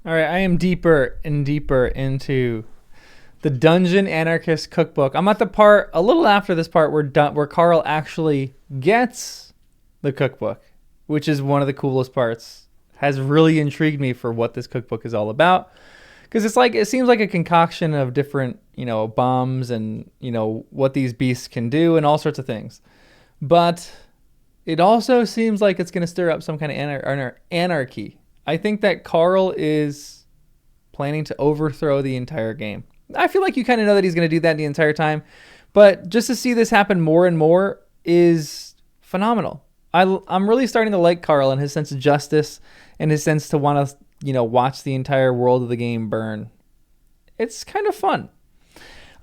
All right, I am deeper and deeper into the Dungeon Anarchist Cookbook. I'm at the part a little after this part where Carl actually gets the cookbook, which is one of the coolest parts. Has really intrigued me for what this cookbook is all about, because it seems like a concoction of different bombs and what these beasts can do and all sorts of things, but it also seems like it's going to stir up some kind of anarchy. I think that Carl is planning to overthrow the entire game. I feel like you kind of know that he's going to do that the entire time, but just to see this happen more and more is phenomenal. I'm really starting to like Carl and his sense of justice and his sense to want to, watch the entire world of the game burn. It's kind of fun.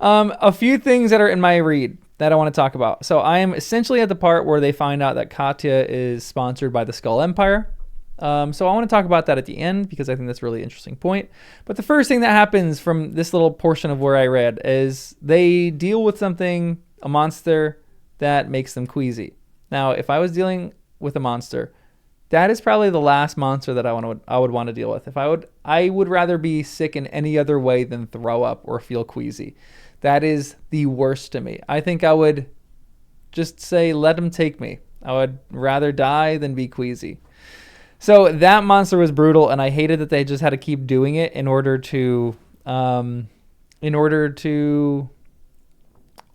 A few things that are in my read that I want to talk about. So I am essentially at the part where they find out that Katya is sponsored by the Skull Empire. So I want to talk about that at the end because I think that's a really interesting point. But the first thing that happens from this little portion of where I read is they deal with something, a monster that makes them queasy. Now, if I was dealing with a monster, that is probably the last monster that I would want to deal with. I would rather be sick in any other way than throw up or feel queasy. That is the worst to me. I think I would just say, let him take me. I would rather die than be queasy. So that monster was brutal, and I hated that they just had to keep doing it in order to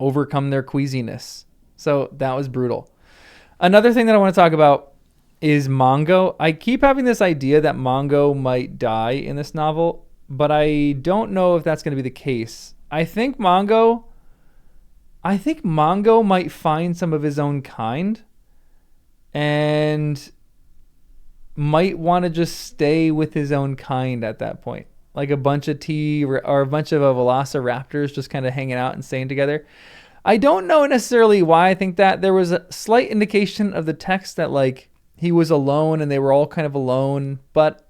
overcome their queasiness. So that was brutal. Another thing that I want to talk about is Mongo. I keep having this idea that Mongo might die in this novel, but I don't know if that's going to be the case. I think Mongo might find some of his own kind and might want to just stay with his own kind at that point. Like a bunch of or a bunch of velociraptors just kind of hanging out and staying together. I don't know necessarily why I think that. There was a slight indication of the text that like he was alone and they were all kind of alone, but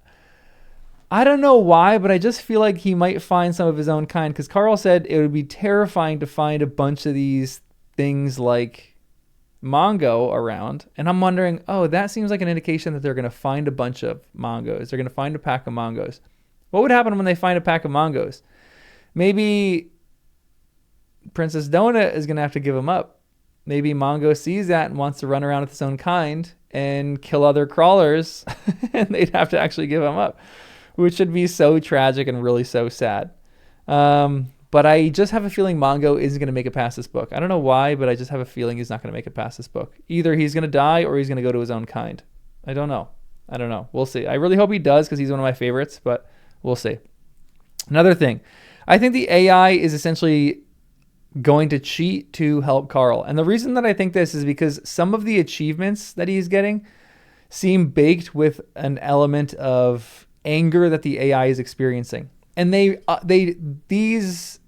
I don't know why, but I just feel like he might find some of his own kind, because Carl said it would be terrifying to find a bunch of these things like Mongo around. And I'm wondering, that seems like an indication that they're going to find a bunch of Mongos. They're going to find a pack of Mongos. What would happen when they find a pack of Mongos? Maybe Princess Donut is going to have to give him up. Maybe Mongo sees that and wants to run around with his own kind and kill other crawlers, and they'd have to actually give him up, which would be so tragic and really so sad. But I just have a feeling Mongo isn't going to make it past this book. I don't know why, but I just have a feeling he's not going to make it past this book. Either he's going to die or he's going to go to his own kind. I don't know. We'll see. I really hope he does, because he's one of my favorites, but we'll see. Another thing, I think the AI is essentially going to cheat to help Carl. And the reason that I think this is because some of the achievements that he's getting seem baked with an element of anger that the AI is experiencing. And these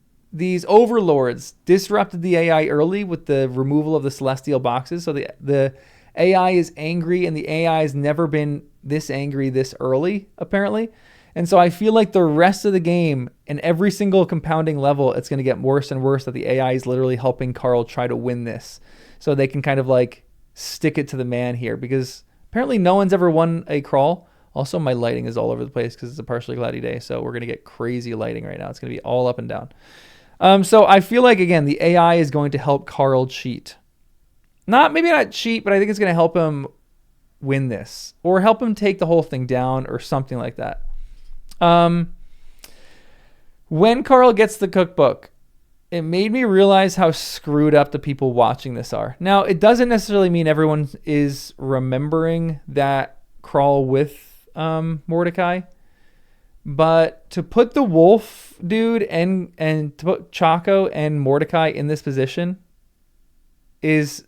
overlords disrupted the AI early with the removal of the celestial boxes. So the AI is angry, and the AI has never been this angry this early, apparently. And so I feel like the rest of the game, in every single compounding level, it's going to get worse and worse, that the AI is literally helping Carl try to win this. So they can kind of like stick it to the man here, because apparently no one's ever won a crawl. Also, my lighting is all over the place because it's a partially cloudy day, so we're going to get crazy lighting right now. It's going to be all up and down. So I feel like, again, the AI is going to help Carl cheat. Maybe not cheat, but I think it's going to help him win this, or help him take the whole thing down, or something like that. When Carl gets the cookbook, it made me realize how screwed up the people watching this are. Now, it doesn't necessarily mean everyone is remembering that crawl with Mordecai, but to put the wolf dude and to put Chaco and Mordecai in this position is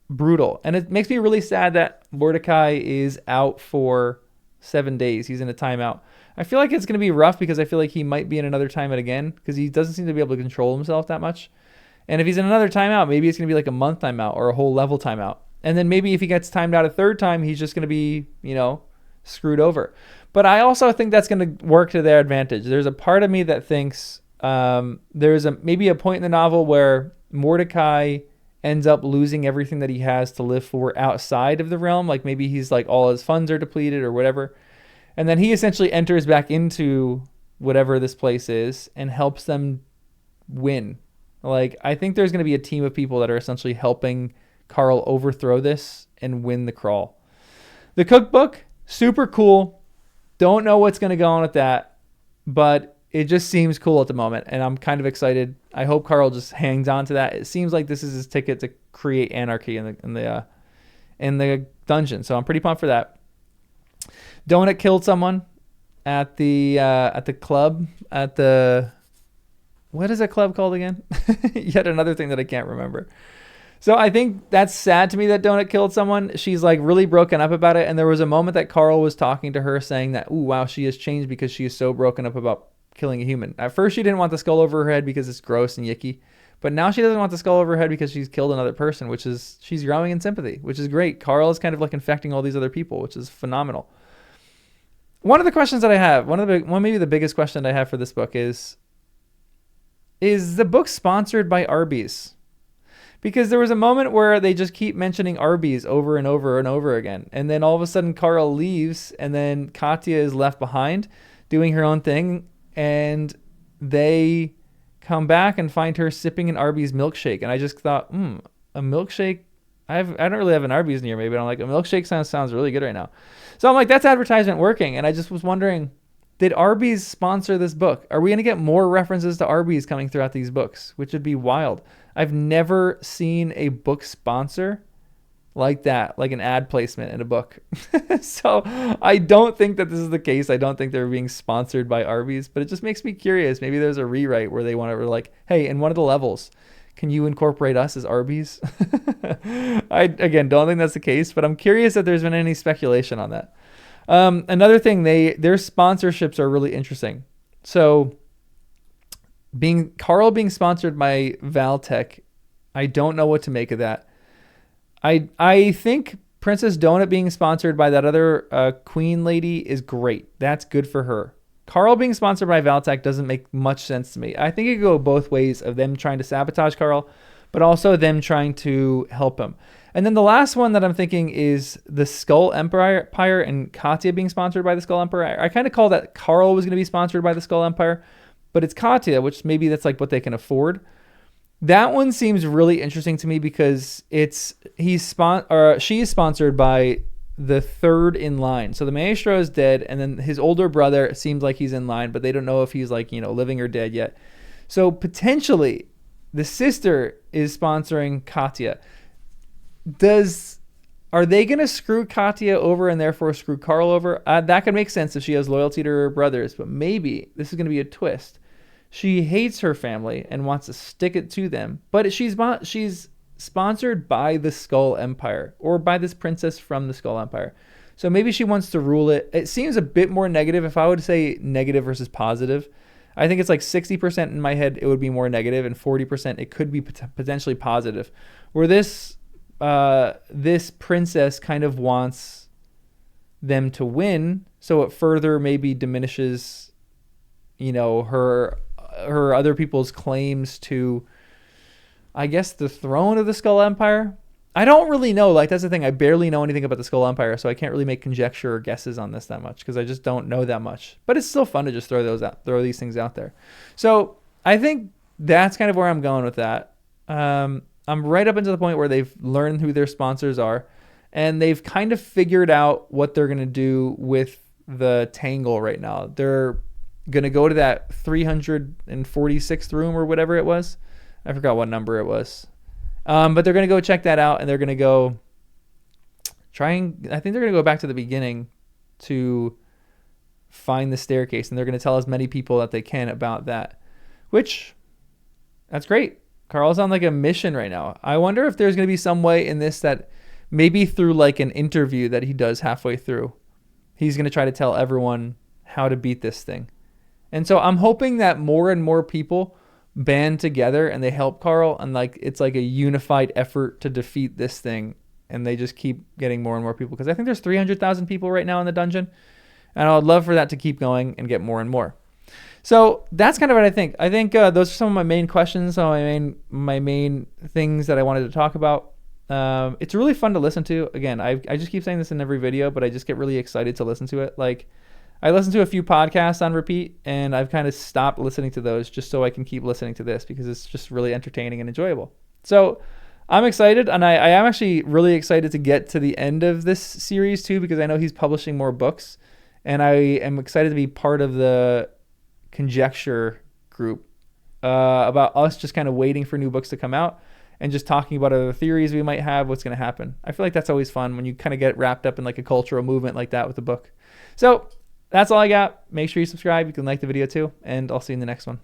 brutal. And it makes me really sad that Mordecai is out for 7 days. He's in a timeout. I feel like it's going to be rough, because I feel like he might be in another timeout again, because he doesn't seem to be able to control himself that much. And if he's in another timeout, maybe it's going to be like a month timeout or a whole level timeout. And then maybe if he gets timed out a third time, he's just going to be, screwed over. But I also think that's going to work to their advantage. There's a part of me that thinks there's maybe a point in the novel where Mordecai ends up losing everything that he has to live for outside of the realm. Like maybe he's like all his funds are depleted or whatever. And then he essentially enters back into whatever this place is and helps them win. Like, I think there's going to be a team of people that are essentially helping Carl overthrow this and win the crawl. The cookbook, super cool. Don't know what's going to go on with that, but it just seems cool at the moment, and I'm kind of excited. I hope Carl just hangs on to that. It seems like this is his ticket to create anarchy in the dungeon, so I'm pretty pumped for that. Donut killed someone at the club at the, what is that club called again? Yet another thing that I can't remember. So I think that's sad to me that Donut killed someone. She's like really broken up about it, and there was a moment that Carl was talking to her saying that, ooh, wow, she has changed because she is so broken up about killing a human. At first she didn't want the skull over her head because it's gross and yicky, but now she doesn't want the skull over her head because she's killed another person, which is, she's growing in sympathy, which is great. Carl is kind of like infecting all these other people, which is phenomenal. One of the questions that I have, maybe the biggest question I have for this book is the book sponsored by Arbys? Because there was a moment where they just keep mentioning Arbys over and over and over again. And then all of a sudden Carl leaves, and then Katya is left behind doing her own thing. And they come back and find her sipping an Arbys milkshake. And I just thought, a milkshake? I don't really have an Arbys near me, but I'm like, a milkshake sounds really good right now. So I'm like, that's advertisement working. And I just was wondering, did Arbys sponsor this book? Are we going to get more references to Arbys coming throughout these books, which would be wild? I've never seen a book sponsor like that, like an ad placement in a book. So I don't think that this is the case. I don't think they're being sponsored by Arbys, but it just makes me curious. Maybe there's a rewrite where they want to like, hey, in one of the levels, can you incorporate us as Arbys? I, again, don't think that's the case, but I'm curious if there's been any speculation on that. Another thing, their sponsorships are really interesting. So Carl being sponsored by Valtech, I don't know what to make of that. I think Princess Donut being sponsored by that other queen lady is great. That's good for her. Carl being sponsored by Valtech doesn't make much sense to me. I think it could go both ways of them trying to sabotage Carl, but also them trying to help him. And then the last one that I'm thinking is the Skull Empire and Katya being sponsored by the Skull Empire. I kind of call that Carl was going to be sponsored by the Skull Empire, but it's Katya, which maybe that's like what they can afford. That one seems really interesting to me because she's sponsored by the third in line. So the maestro is dead, and then his older brother seems like he's in line, but they don't know if he's like, living or dead yet. So potentially the sister is sponsoring Katya. Are they going to screw Katya over and therefore screw Carl over? That could make sense if she has loyalty to her brothers, but maybe this is going to be a twist. She hates her family and wants to stick it to them, but she's sponsored by the Skull Empire or by this princess from the Skull Empire. So maybe she wants to rule it. It seems a bit more negative. If I would say negative versus positive, I think it's like 60% in my head it would be more negative, and 40% it could be potentially positive. Where this princess kind of wants them to win, so it further maybe diminishes, her other people's claims to, I guess, the throne of the Skull Empire. I don't really know. Like, that's the thing. I barely know anything about the Skull Empire, so I can't really make conjecture or guesses on this that much because I just don't know that much. But it's still fun to just throw these things out there. So I think that's kind of where I'm going with that. I'm right up into the point where they've learned who their sponsors are, and they've kind of figured out what they're going to do with the Tangle right now. They're going to go to that 346th room or whatever it was. I forgot what number it was. But they're going to go check that out, and they're going to go I think they're going to go back to the beginning to find the staircase, and they're going to tell as many people that they can about that, which, that's great. Carl's on like a mission right now. I wonder if there's going to be some way in this that maybe through like an interview that he does halfway through, he's going to try to tell everyone how to beat this thing. And so I'm hoping that more and more people band together and they help Carl, and like it's like a unified effort to defeat this thing, and they just keep getting more and more people, because I think there's 300,000 people right now in the dungeon, and I would love for that to keep going and get more and more. So that's kind of what I think. I think those are some of my main questions, my main things that I wanted to talk about. It's really fun to listen to. Again, I just keep saying this in every video, but I just get really excited to listen to it. Like, I listen to a few podcasts on repeat, and I've kind of stopped listening to those just so I can keep listening to this because it's just really entertaining and enjoyable. So I'm excited, and I am actually really excited to get to the end of this series too, because I know he's publishing more books, and I am excited to be part of the conjecture group about us just kind of waiting for new books to come out and just talking about other theories we might have, what's going to happen. I feel like that's always fun when you kind of get wrapped up in like a cultural movement like that with a book. So that's all I got. Make sure you subscribe. You can like the video too, and I'll see you in the next one.